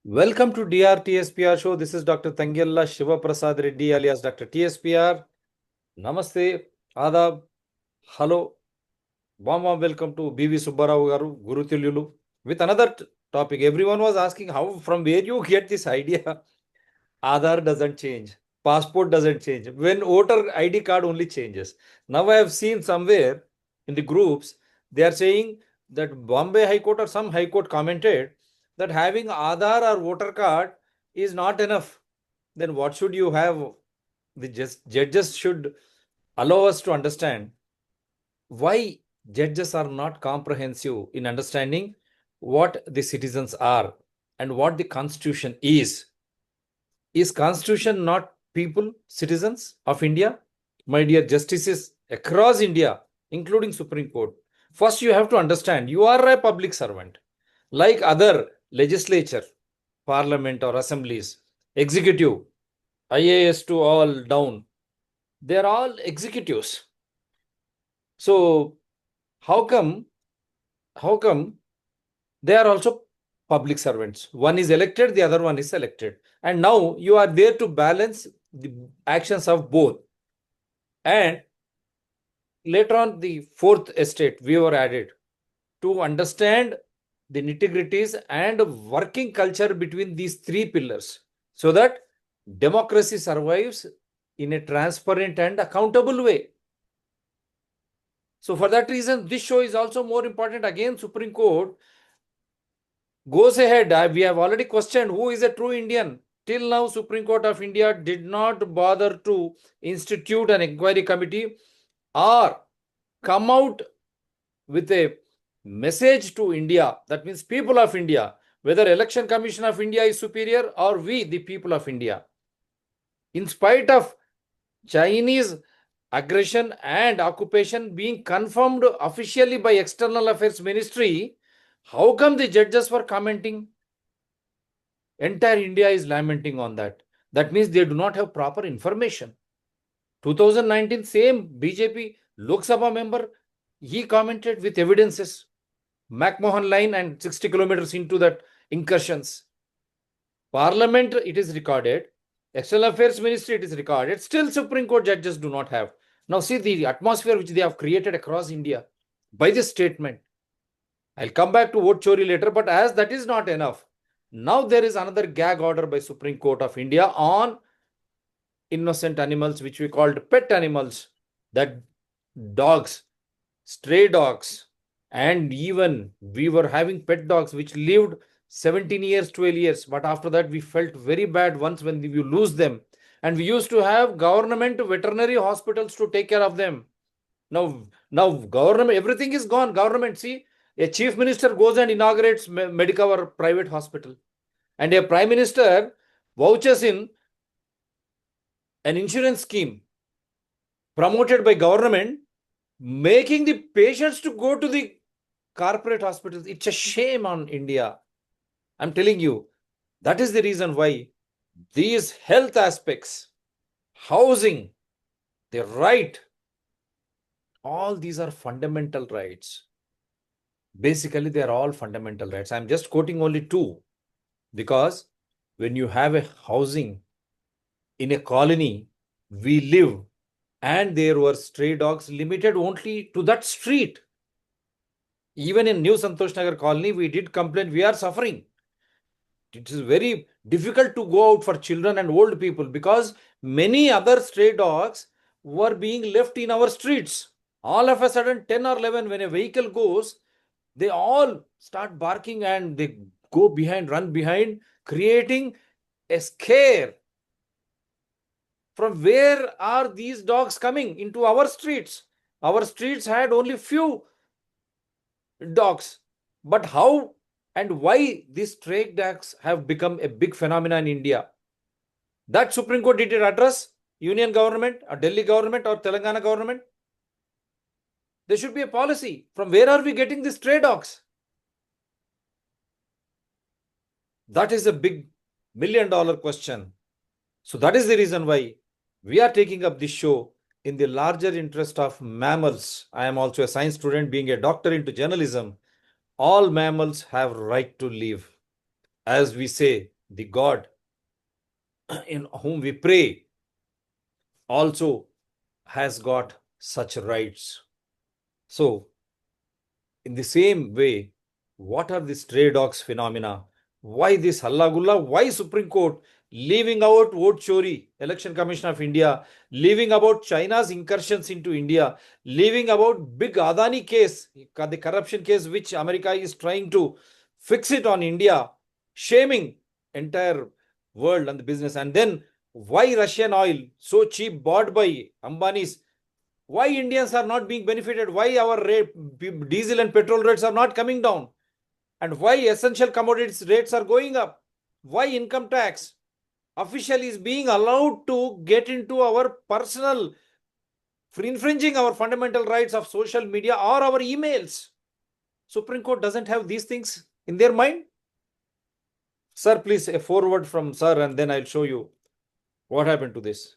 Welcome to DRTSPR show. This is Dr. Tangella Shiva Prasad Reddy alias Dr. TSPR. Namaste, Adab, hello, warm welcome to Bvsr Garu, Guru Tilulu. With another topic, everyone was asking how from where you get this idea. Aadhaar doesn't change, passport doesn't change. When voter ID card only changes. Now I have seen somewhere in the groups they are saying that Bombay High Court or some High Court commented that having Aadhaar or voter card is not enough. Then what should you have? The judges should allow us to understand why judges are not comprehensive in understanding what the citizens are and what the constitution is. Is constitution not people, citizens of India? My dear justices across India, including Supreme Court, first you have to understand you are a public servant. Like other legislature, parliament or assemblies, executive, IAS to all down, they are all executives. So how come they are also public servants? One is elected, the other one is elected. And now you are there to balance the actions of both. And later on, the fourth estate we were added to understand the nitty-gritties and working culture between these three pillars so that democracy survives in a transparent and accountable way. So for that reason, this show is also more important. Again, Supreme Court goes ahead. We have already questioned who is a true Indian. Till now, Supreme Court of India did not bother to institute an inquiry committee or come out with a message to India. That means people of India, whether Election Commission of India is superior or we, the people of India. In spite of Chinese aggression and occupation being confirmed officially by External Affairs Ministry, how come the judges were commenting? Entire India is lamenting on that. That means they do not have proper information. 2019, same BJP Lok Sabha member, he commented with evidences. McMahon line and 60 kilometers into that incursions. Parliament, it is recorded. External Affairs Ministry, it is recorded. Still, Supreme Court judges do not have. Now, see the atmosphere which they have created across India by this statement. I'll come back to vote chori later, but as that is not enough, now there is another gag order by Supreme Court of India on innocent animals, which we called pet animals, that dogs, stray dogs, and even we were having pet dogs which lived 17 years, 12 years. But after that, we felt very bad once when we lose them. And we used to have government veterinary hospitals to take care of them. Now government, everything is gone. Government, see, a chief minister goes and inaugurates medical or private hospital. And a prime minister vouches in an insurance scheme promoted by government, making the patients to go to the corporate hospitals. It's a shame on India. I'm telling you, that is the reason why these health aspects, housing, the right, all these are fundamental rights. Basically, they are all fundamental rights. I'm just quoting only two, because when you have a housing in a colony, we live, and there were stray dogs limited only to that street. Even in New Santosh Nagar colony, we did complain, we are suffering. It is very difficult to go out for children and old people because many other stray dogs were being left in our streets. All of a sudden, 10 or 11, when a vehicle goes, they all start barking and they go behind, run behind, creating a scare. From where are these dogs coming into our streets? Our streets had only few dogs. But how and why these stray dogs have become a big phenomenon in India? That Supreme Court did it address Union government or Delhi government or Telangana government? There should be a policy. From where are we getting these stray dogs? That is a big $1 million question. So that is the reason why we are taking up this show in the larger interest of mammals. I am also a science student, being a doctor into journalism. All mammals have right to live. As we say, the God in whom we pray also has got such rights. So, in the same way, what are the stray dogs phenomena? Why this hallagulla? Why Supreme Court leaving out vote chori, Election Commission of India, leaving about China's incursions into India, leaving about big Adani case, the corruption case which America is trying to fix it on India, shaming entire world and the business. And then why Russian oil so cheap bought by Ambani's? Why Indians are not being benefited? Why our diesel and petrol rates are not coming down? And why essential commodities rates are going up? Why income tax official is being allowed to get into our personal, for infringing our fundamental rights of social media or our emails? Supreme Court doesn't have these things in their mind. Sir, please, a forward from sir, and then I'll show you what happened to this.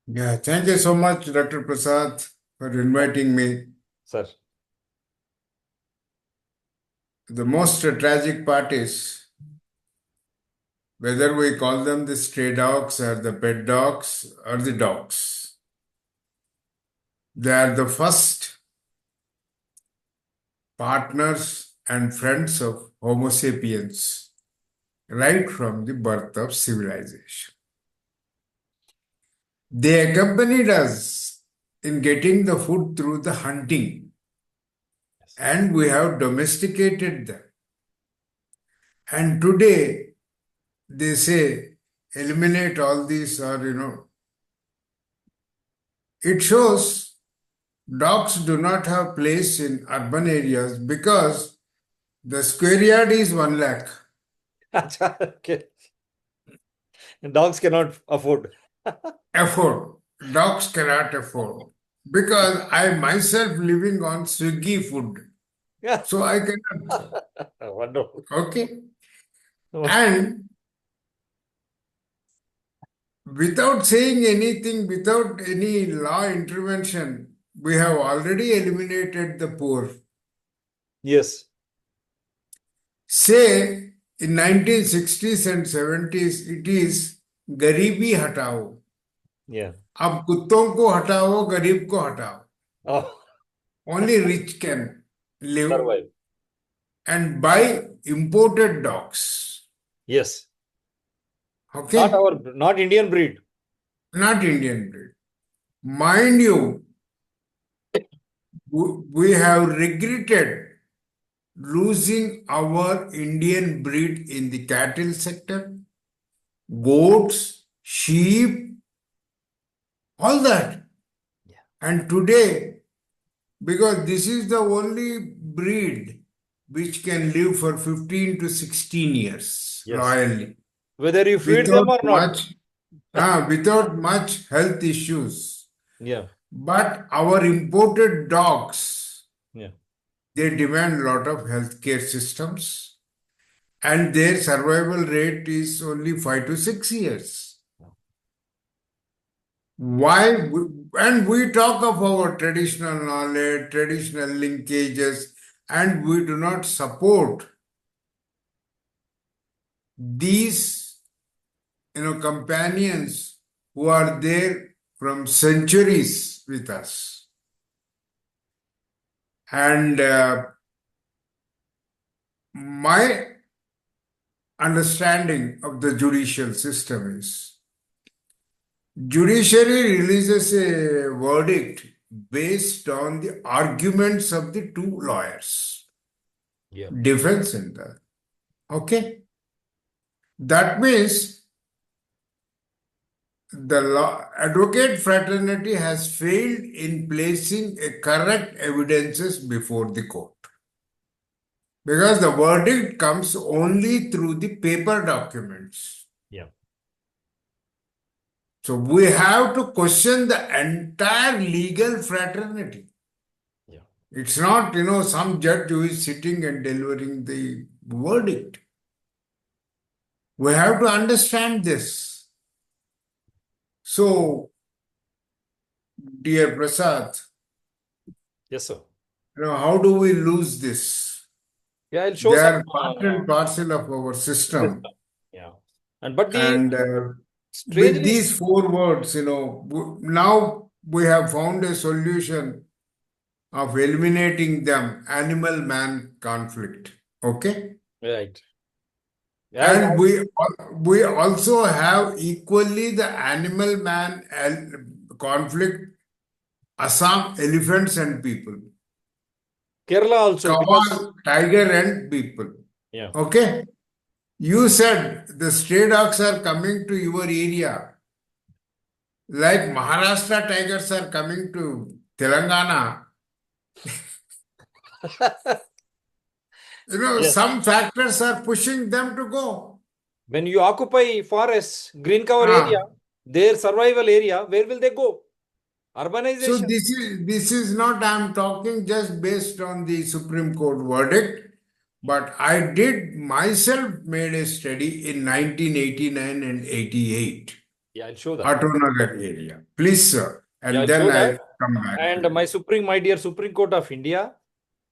Yeah, thank you so much, Dr. Prasad, for inviting me. Sir. The most tragic part is whether we call them the stray dogs or the pet dogs or the dogs. They are the first partners and friends of Homo sapiens right from the birth of civilization. They accompanied us in getting the food through the hunting, and we have domesticated them. And today, they say, eliminate all these, or, it shows dogs do not have place in urban areas because the square yard is 1 lakh. Okay. Dogs cannot afford. Dogs cannot afford. Because I myself living on Swiggy food. Yeah. So I cannot. Wonderful. Okay. And without saying anything, without any law intervention, we have already eliminated the poor. Yes. Say in 1960s and 70s, it is गरीबी हटाओ. Yeah. अब कुत्तों को हटाओ, गरीब को हटाओ. Oh. Only rich can live. Survive. And buy imported dogs. Yes. Okay? Not Indian breed. Not Indian breed. Mind you, we have regretted losing our Indian breed in the cattle sector, goats, sheep, all that. Yeah. And today, because this is the only breed which can live for 15 to 16 years loyally. Whether you feed them or not. Without much health issues. Yeah. But our imported dogs, Yeah. they demand a lot of healthcare systems, and their survival rate is only 5 to 6 years. Why? And we talk of our traditional knowledge, traditional linkages, and we do not support these companions who are there from centuries with us. And my understanding of the judicial system is judiciary releases a verdict based on the arguments of the two lawyers. Yeah. Defense and the. Okay? That means the advocate fraternity has failed in placing a correct evidences before the court. Because the verdict comes only through the paper documents. Yeah. So we have to question the entire legal fraternity. Yeah. It's not, some judge who is sitting and delivering the verdict. We have to understand this. So, dear Prasad, Yes, sir. how do we lose this? Yeah, I'll show They some. are part and parcel of our system. Yeah. But the And with strangely, these four words, now we have found a solution of eliminating them, animal-man conflict. Okay? right. As And we also have equally the animal-man conflict, Assam, elephants and people. Kerala also, because Kawal, tiger and people. yeah. Okay? You said the stray dogs are coming to your area. Like Maharashtra tigers are coming to Telangana. Yes. Some factors are pushing them to go. When you occupy forests, green cover area, Ah. their survival area, where will they go? So Urbanization. this is not, I'm talking just based on the Supreme Court verdict, but I did myself made a study in 1989 and 88, Yeah, I'll show that. Autonagar area. Please, sir. Yeah, And I'll then show I'll that. come back to And you. my dear Supreme Court of India,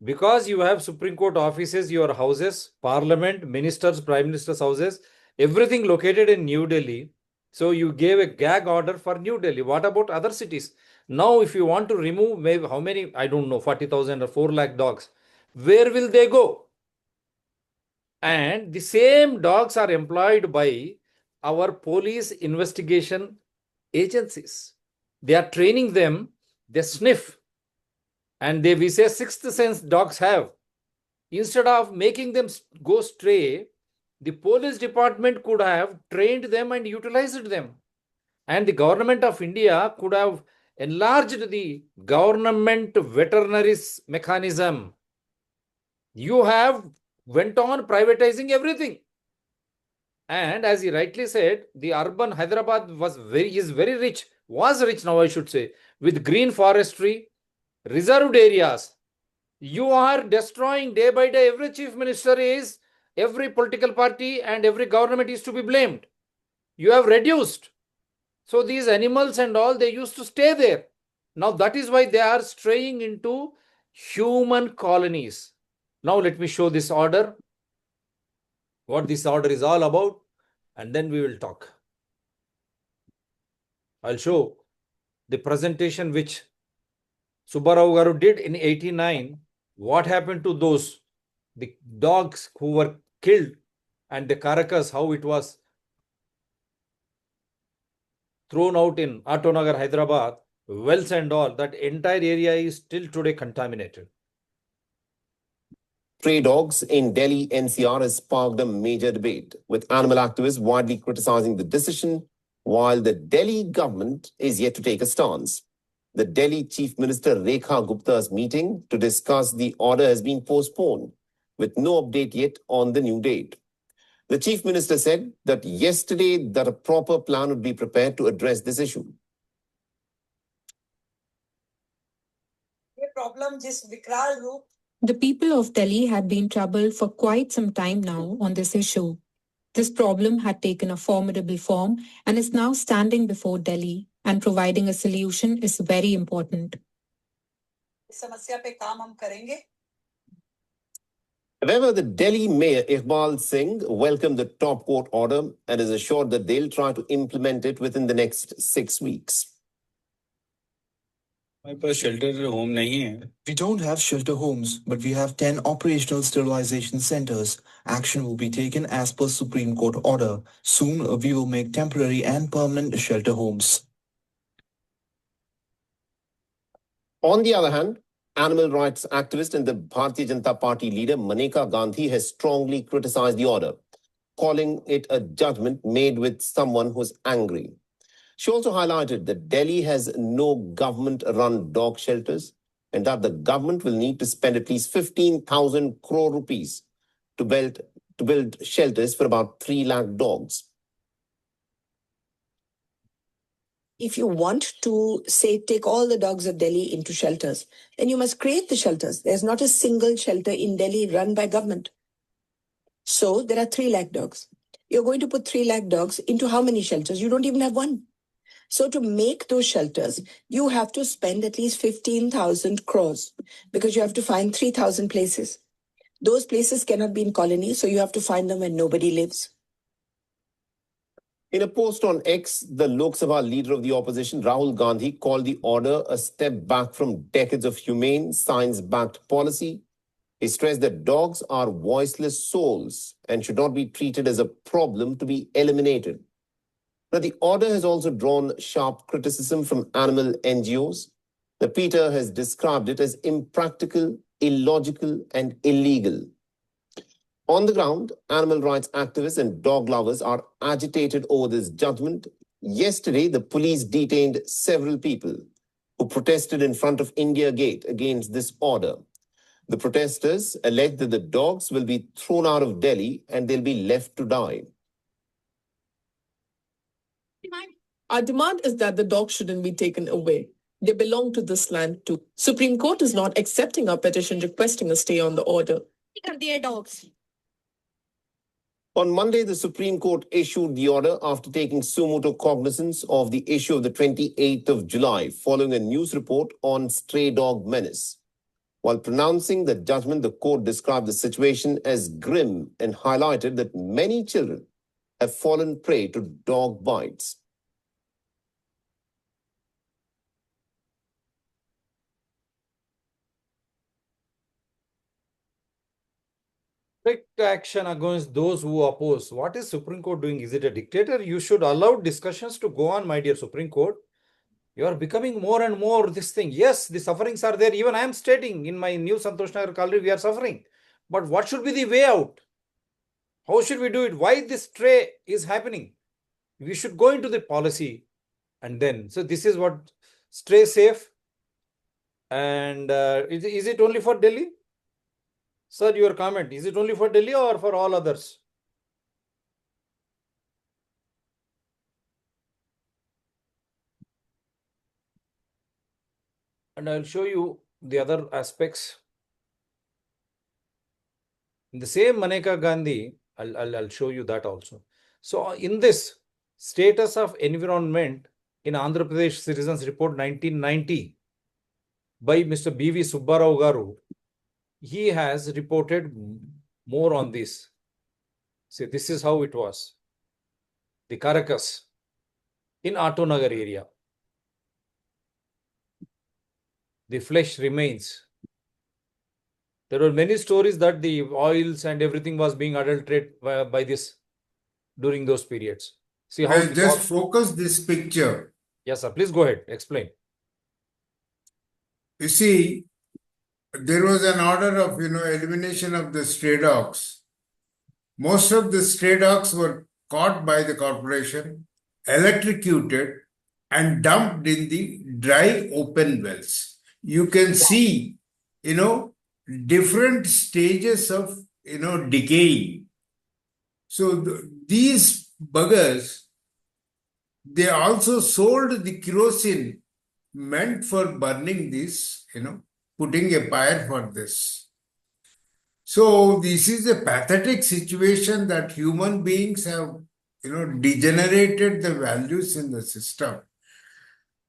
because you have Supreme Court offices, your houses, Parliament, ministers, Prime Minister's houses, everything located in New Delhi. So you gave a gag order for New Delhi. What about other cities? Now, if you want to remove maybe how many, I don't know, 40,000 or 4 lakh dogs, where will they go? And the same dogs are employed by our police investigation agencies. They are training them, they sniff, and we say sixth sense dogs have. Instead of making them go stray, the police department could have trained them and utilized them. And the government of India could have enlarged the government veterinaries mechanism. You have went on privatizing everything. And as he rightly said, the urban Hyderabad is very rich, was rich now I should say, with green forestry, reserved areas. You are destroying day by day. Every chief minister is, every political party and every government is to be blamed. You have reduced. So these animals and all, they used to stay there. Now that is why they are straying into human colonies. Now let me show this order, what this order is all about, and then we will talk. I'll show the presentation which SUBBA Garu did in 89. What happened to those, the dogs who were killed, and the carcass, how it was thrown out in Autonagar, Hyderabad, wells and all, that entire area is still today contaminated. Stray dogs in Delhi NCR has sparked a major debate, with animal activists widely criticizing the decision, while the Delhi government is yet to take a stance. The Delhi Chief Minister Rekha Gupta's meeting to discuss the order has been postponed, with no update yet on the new date. The Chief Minister said that yesterday that a proper plan would be prepared to address this issue. The people of Delhi had been troubled for quite some time now on this issue. This problem had taken a formidable form and is now standing before Delhi, and providing a solution is very important. However, the Delhi Mayor Iqbal Singh welcomed the top court order and is assured that they'll try to implement it within the next 6 weeks. We don't have shelter homes, but we have 10 operational sterilization centers. Action will be taken as per Supreme Court order. Soon, we will make temporary and permanent shelter homes. On the other hand, animal rights activist and the Bharatiya Janata Party leader Maneka Gandhi has strongly criticized the order, calling it a judgment made with someone who's angry. She also highlighted that Delhi has no government-run dog shelters and that the government will need to spend at least 15,000 crore rupees to build shelters for about 3 lakh dogs. If you want to, say, take all the dogs of Delhi into shelters, then you must create the shelters. There's not a single shelter in Delhi run by government. So there are 3 lakh dogs. You're going to put 3 lakh dogs into how many shelters? You don't even have one. So to make those shelters, you have to spend at least 15,000 crores because you have to find 3,000 places. Those places cannot be in colonies, so you have to find them where nobody lives. In a post on X, the Lok Sabha leader of the opposition, Rahul Gandhi, called the order a step back from decades of humane, science-backed policy. He stressed that dogs are voiceless souls and should not be treated as a problem to be eliminated. Now, the order has also drawn sharp criticism from animal NGOs. The PETA has described it as impractical, illogical, and illegal. On the ground, animal rights activists and dog lovers are agitated over this judgment. Yesterday, the police detained several people who protested in front of India Gate against this order. The protesters allege that the dogs will be thrown out of Delhi and they'll be left to die. Our demand is that the dogs shouldn't be taken away. They belong to this land too. Supreme Court is not accepting our petition requesting a stay on the order. Dogs. On Monday, the Supreme Court issued the order after taking suo motu cognizance of the issue of the 28th of July, following a news report on stray dog menace. While pronouncing the judgment, the court described the situation as grim and highlighted that many children have fallen prey to dog bites. Strict action against those who oppose. What is Supreme Court doing? Is it a dictator? You should allow discussions to go on, my dear Supreme Court. You are becoming more and more this thing. Yes, the sufferings are there. Even I am stating in my new Santosh Nagar College, we are suffering. But what should be the way out? How should we do it? Why this stray is happening? We should go into the policy and then. So this is what stray safe. And is it only for Delhi? Sir, your comment. Is it only for Delhi or for all others? And I'll show you the other aspects. In the same Maneka Gandhi, I'll show you that also. So in this status of environment in Andhra Pradesh Citizens Report 1990 by Mr. Bvsr Garu, he has reported more on this. See, this is how it was. The carcass in Attonagar area. The flesh remains. There were many stories that the oils and everything was being adulterated by this during those periods. See how Just focus this picture. Yes, sir. Please go ahead. Explain. You see, there was an order of, elimination of the stray dogs. Most of the stray dogs were caught by the corporation, electrocuted, and dumped in the dry open wells. You can see, different stages of, decaying. So these buggers, they also sold the kerosene meant for burning this, putting a fire for this. So this is a pathetic situation that human beings have, degenerated the values in the system.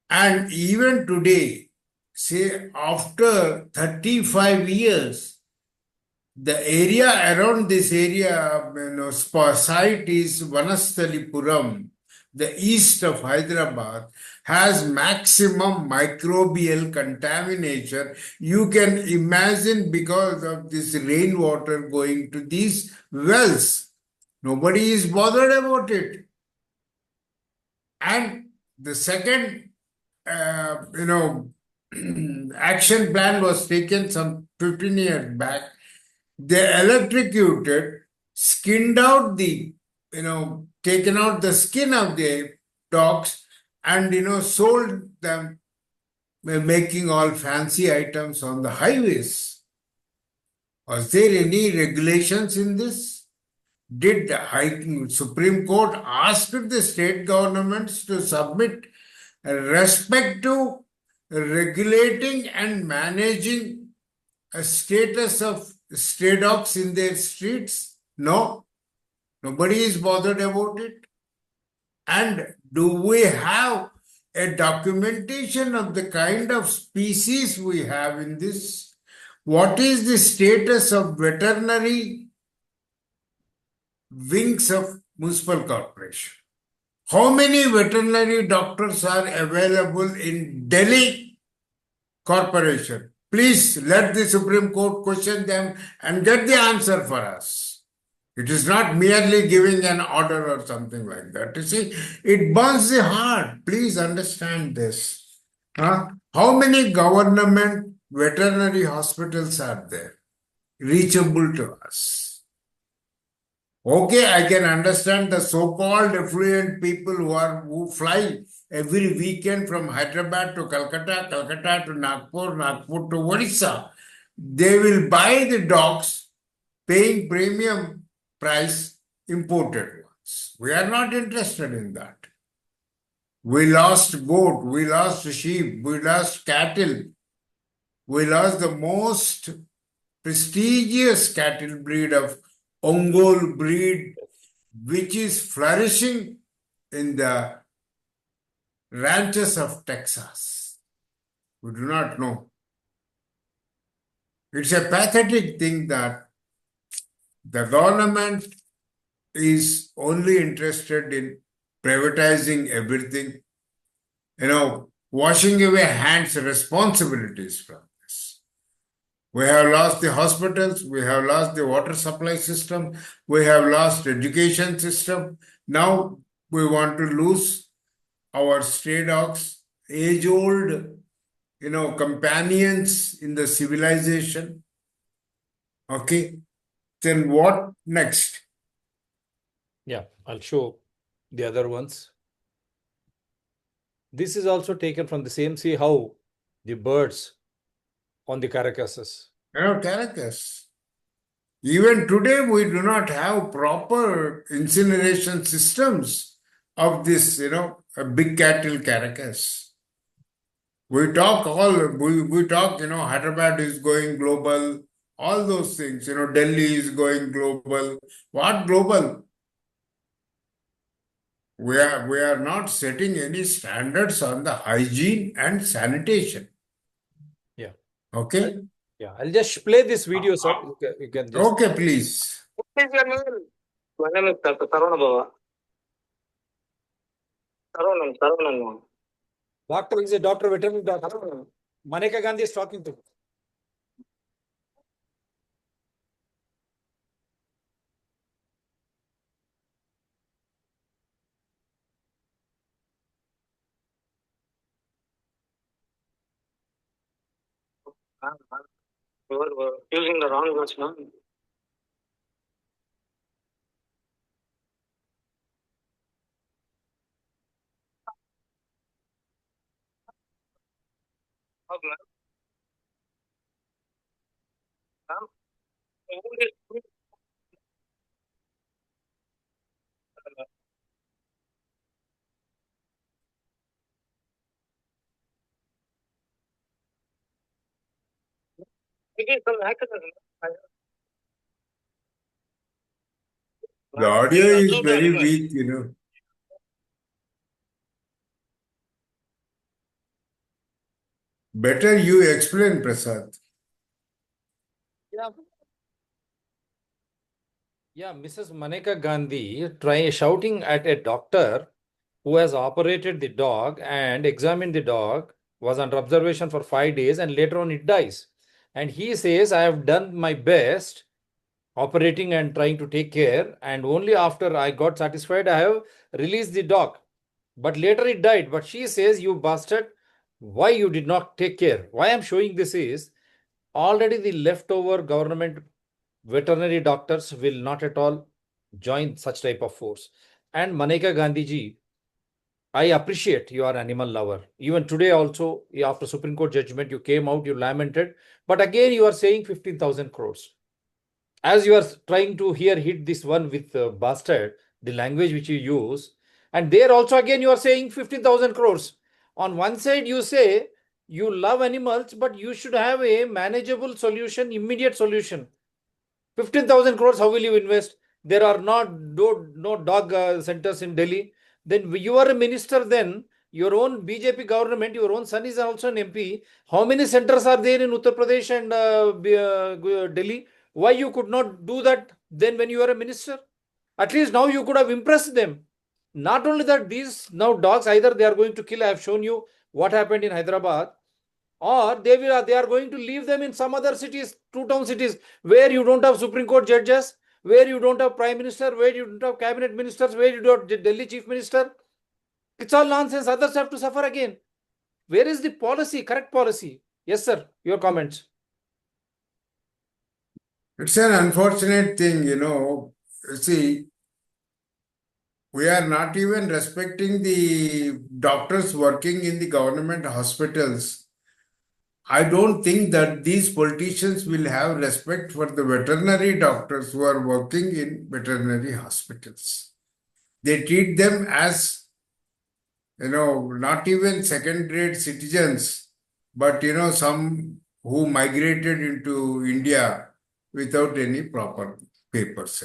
And even today, say after 35 years, the area around this area, site is Vanasthalipuram, the east of Hyderabad, has maximum microbial contamination. You can imagine because of this rainwater going to these wells. Nobody is bothered about it. And the second, action plan was taken some 15 years back. They electrocuted, skinned out the, taken out the skin of the dogs and, sold them, making all fancy items on the highways. Was there any regulations in this? Did the Supreme Court ask the state governments to submit respect to regulating and managing a status of stray dogs in their streets? No, nobody is bothered about it. And do we have a documentation of the kind of species we have in this? what is the status of veterinary wings of municipal corporation? How many veterinary doctors are available in Delhi corporation? Please let the Supreme Court question them and get the answer for us. It is not merely giving an order or something like that. You see, it burns the heart. Please understand this. How many government veterinary hospitals are there reachable to us? Okay, I can understand the so-called affluent people who fly every weekend from Hyderabad to Calcutta, Calcutta to Nagpur, Nagpur to Odisha. They will buy the dogs paying premium price imported ones. We are not interested in that. We lost goat, we lost sheep, we lost cattle. We lost the most prestigious cattle breed of Ongole breed, which is flourishing in the ranches of Texas. We do not know. It's a pathetic thing that the government is only interested in privatizing everything, washing away hands responsibilities from this. We have lost the hospitals, we have lost the water supply system, we have lost education system. Now we want to lose our stray dogs, age-old, companions in the civilization. Okay, then what next? Yeah, I'll show the other ones. This is also taken from the same. See how the birds on the carcasses. Caracas. Even today, we do not have proper incineration systems of this, a big cattle carcass. We talk, Hyderabad is going global, all those things, Delhi is going global. What global? We are not setting any standards on the hygiene and sanitation. Yeah. Okay? Yeah, I'll just play this video, sir. You can just. Okay, please. What is your name? My name is Dr. Sarvana Baba. Sarvanan. Doctor is a doctor, veterinary doctor. Maneka Gandhi is talking to me. You are using the wrong words, no? Okay. It is some accident. The audio is very weak, Better you explain, Prasad. Yeah. Yeah, Mrs. Maneka Gandhi shouting at a doctor who has operated the dog and examined the dog, was under observation for 5 days, and later on it dies. And he says, I have done my best operating and trying to take care, and only after I got satisfied, I have released the dog. But later it died. But she says, you bastard, why you did not take care? Why I'm showing this is, already the leftover government veterinary doctors will not at all join such type of force. And Maneka Gandhi ji, I appreciate you are an animal lover. Even today also, after Supreme Court judgment, you came out, you lamented. But again, you are saying 15,000 crores. As you are trying to hit this one with bastard, the language which you use, and there also again you are saying 15,000 crores. On one side, you say you love animals, but you should have a manageable solution, immediate solution. 15,000 crores, how will you invest? There are no dog centers in Delhi. Then you are a minister then. your own BJP government, your own son is also an MP. How many centers are there in Uttar Pradesh and Delhi? Why you could not do that then when you were a minister? At least now you could have impressed them. Not only that, these now dogs, either they are going to kill, I have shown you what happened in Hyderabad, or they are going to leave them in some other cities, two-town cities, where you don't have Supreme Court judges, where you don't have Prime Minister, where you don't have cabinet ministers, where you don't have Delhi Chief Minister. It's all nonsense. Others have to suffer again. Where is the policy, correct policy? Yes, sir. Your comments. It's an unfortunate thing, See, we are not even respecting the doctors working in the government hospitals. I don't think that these politicians will have respect for the veterinary doctors who are working in veterinary hospitals. They treat them as, not even second-rate citizens, but, some who migrated into India without any proper papers.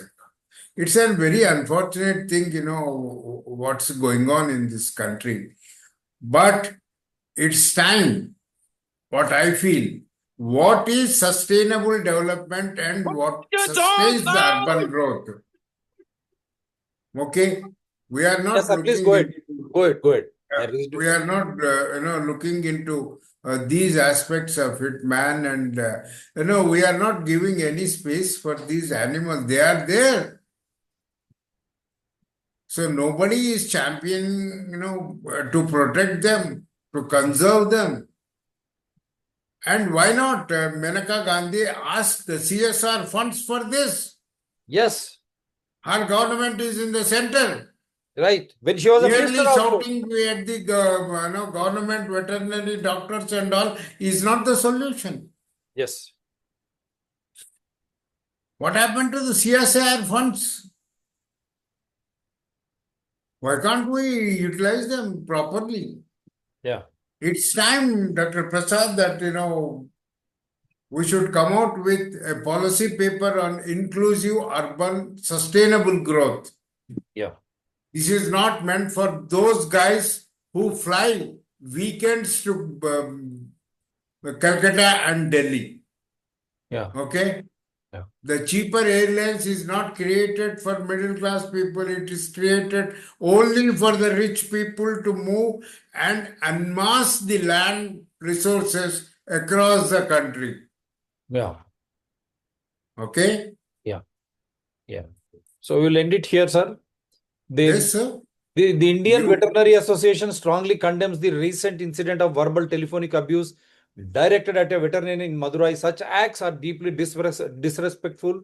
It's a very unfortunate thing, what's going on in this country. But it's time, what I feel, what is sustainable development and what sustains the urban growth. Okay? We are not Yes, sir. Please go ahead. Go ahead. We are not, looking into these aspects of it, man, and we are not giving any space for these animals. They are there. So nobody is championing, to protect them, to conserve them. And why not? Maneka Gandhi asked the CSR funds for this. Yes. Her government is in the center. Right. When she was a Clearly minister also. shouting at the government veterinary doctors and all is not the solution. Yes. What happened to the CSR funds? Why can't we utilize them properly? Yeah. It's time, Dr. Prasad, that, we should come out with a policy paper on inclusive urban sustainable growth. Yeah. This is not meant for those guys who fly weekends to Calcutta and Delhi. Yeah. Okay? Yeah. The cheaper airlines is not created for middle class people. It is created only for the rich people to move and amass the land resources across the country. Yeah. Okay? Yeah. So we'll end it here, sir. Yes, sir. The Indian Veterinary Association strongly condemns the recent incident of verbal telephonic abuse directed at a veterinarian in Madurai. Such acts are deeply disrespectful,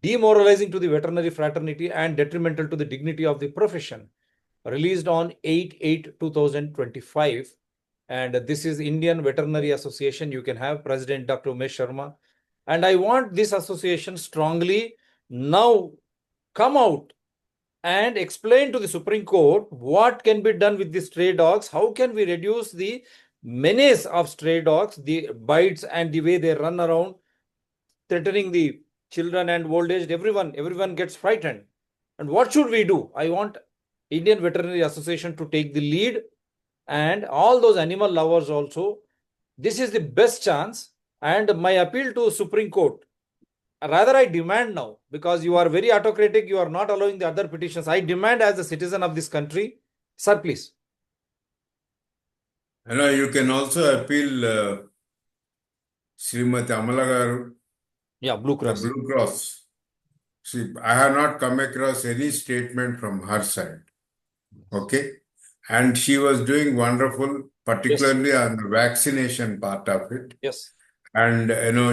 demoralizing to the veterinary fraternity, and detrimental to the dignity of the profession. Released on 8/8/2025. And this is Indian Veterinary Association. You can have President Dr. Umesh Sharma. And I want this association strongly now come out and explain to the Supreme Court what can be done with the stray dogs. How can we reduce the menace of stray dogs, the bites and the way they run around, threatening the children and old age. Everyone gets frightened. And what should we do? I want Indian Veterinary Association to take the lead, and all those animal lovers also. This is the best chance. And my appeal to Supreme Court, rather I demand now, because you are very autocratic, you are not allowing the other petitions. I demand as a citizen of this country, sir, please. You can also appeal Srimati Amala Garu. Yeah, Blue Cross. The Blue Cross. See, I have not come across any statement from her side. Okay? And she was doing wonderful, particularly on the vaccination part of it. Yes. And,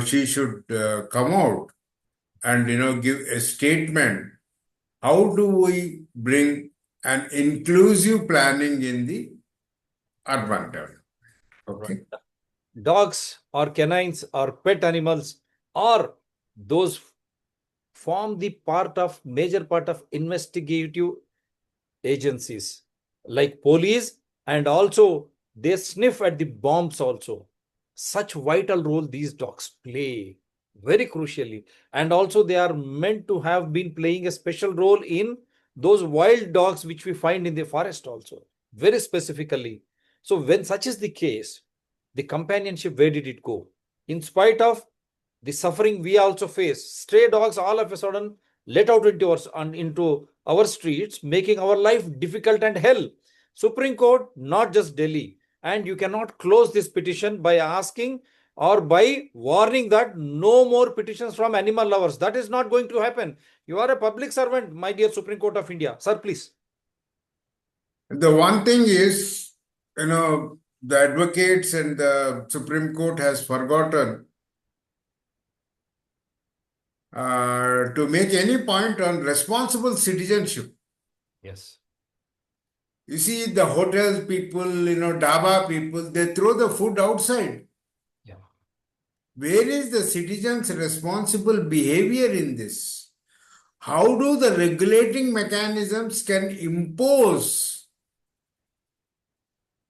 she should come out and, give a statement. How do we bring an inclusive planning in the urban development? Okay. Dogs or canines or pet animals or those form the major part of investigative agencies like police, and also they sniff at the bombs also. Such vital role these dogs play very crucially. And also they are meant to have been playing a special role in those wild dogs which we find in the forest also. very specifically. So when such is the case, the companionship, where did it go? In spite of the suffering we also face, stray dogs all of a sudden let out into our streets, making our life difficult and hell. Supreme Court, not just Delhi, and you cannot close this petition by asking or by warning that no more petitions from animal lovers. That is not going to happen. You are a public servant, my dear Supreme Court of India. Sir, please. The one thing is, the advocates and the Supreme Court has forgotten to make any point on responsible citizenship. Yes. You see, the hotel people, dhaba people, they throw the food outside. Yeah. Where is the citizens' responsible behavior in this? How do the regulating mechanisms can impose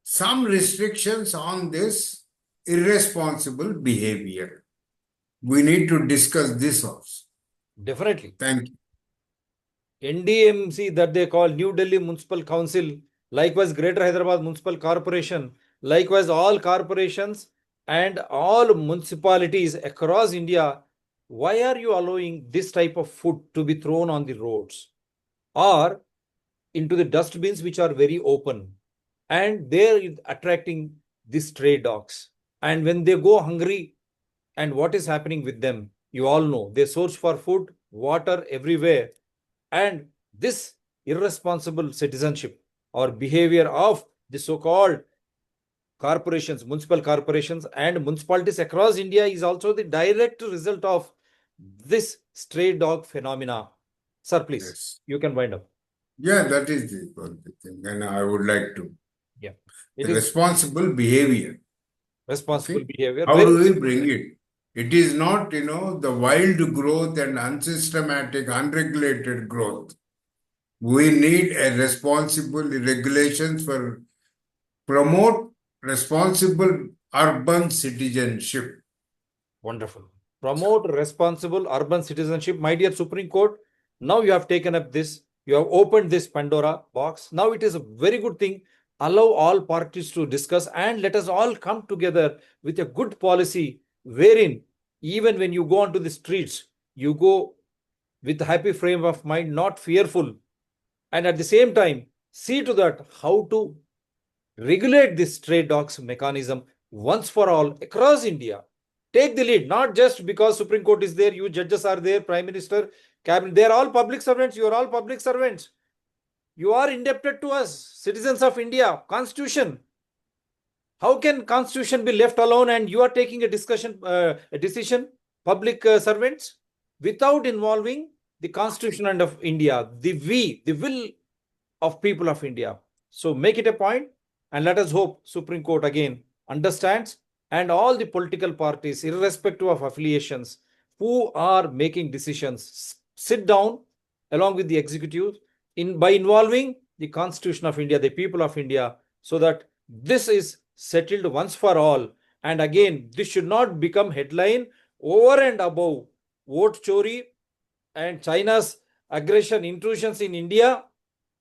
some restrictions on this irresponsible behavior? We need to discuss this also. Definitely. Thank you. NDMC, that they call New Delhi Municipal Council, likewise Greater Hyderabad Municipal Corporation, likewise all corporations and all municipalities across India, why are you allowing this type of food to be thrown on the roads or into the dustbins which are very open? And they're attracting these stray dogs. And when they go hungry, and what is happening with them? You all know, they search for food, water everywhere. And this irresponsible citizenship or behavior of the so-called corporations, municipal corporations and municipalities across India is also the direct result of this stray dog phenomena. Sir, please, Yes. you can wind up. Yeah, that is the thing. And I would like to. Yeah. The responsible behavior. Responsible behavior. How do we bring it? It is not, the wild growth and unsystematic, unregulated growth. We need a responsible regulations for promote responsible urban citizenship. Wonderful. Promote responsible urban citizenship. My dear Supreme Court, now you have taken up this. You have opened this Pandora box. Now it is a very good thing. Allow all parties to discuss and let us all come together with a good policy wherein even when you go onto the streets, you go with a happy frame of mind, not fearful. And at the same time, see to that how to regulate this stray dogs mechanism once for all across India. Take the lead, not just because Supreme Court is there, you judges are there, Prime Minister, Cabinet, they are all public servants, you are all public servants. You are indebted to us, citizens of India, Constitution. How can Constitution be left alone and you are taking a decision, public servants, without involving the Constitution and of India, the will of people of India? So make it a point and let us hope Supreme Court again understands and all the political parties, irrespective of affiliations, who are making decisions, sit down along with the executive by involving the Constitution of India, the people of India, so that this is settled once for all. And again, this should not become headline over and above vote chori and China's aggression, intrusions in India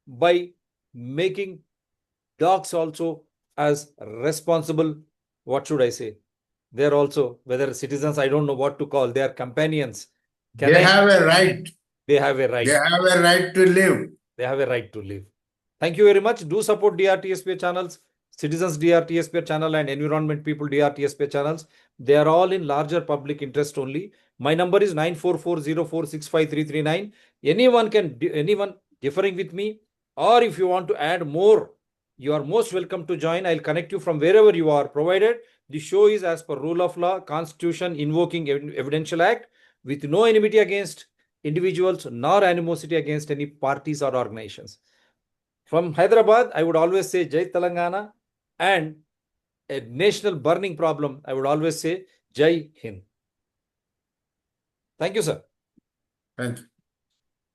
by making dogs also as responsible, what should I say? They're also, whether citizens, I don't know what to call, they are companions. They have a right. They have a right. They have a right to live. They have a right to live. Thank you very much. Do support DRTSPR channels, Citizens DRTSPR channel and Environment People DRTSPR channels. They are all in larger public interest only. My number is 9440465339. Anyone differing with me, or if you want to add more, you are most welcome to join. I'll connect you from wherever you are, provided the show is as per rule of law, Constitution, invoking Evidential Act, with no enmity against individuals nor animosity against any parties or organizations. From Hyderabad, I would always say Jai Telangana, and a national burning problem, I would always say Jai Hind. Thank you, sir. Thank you.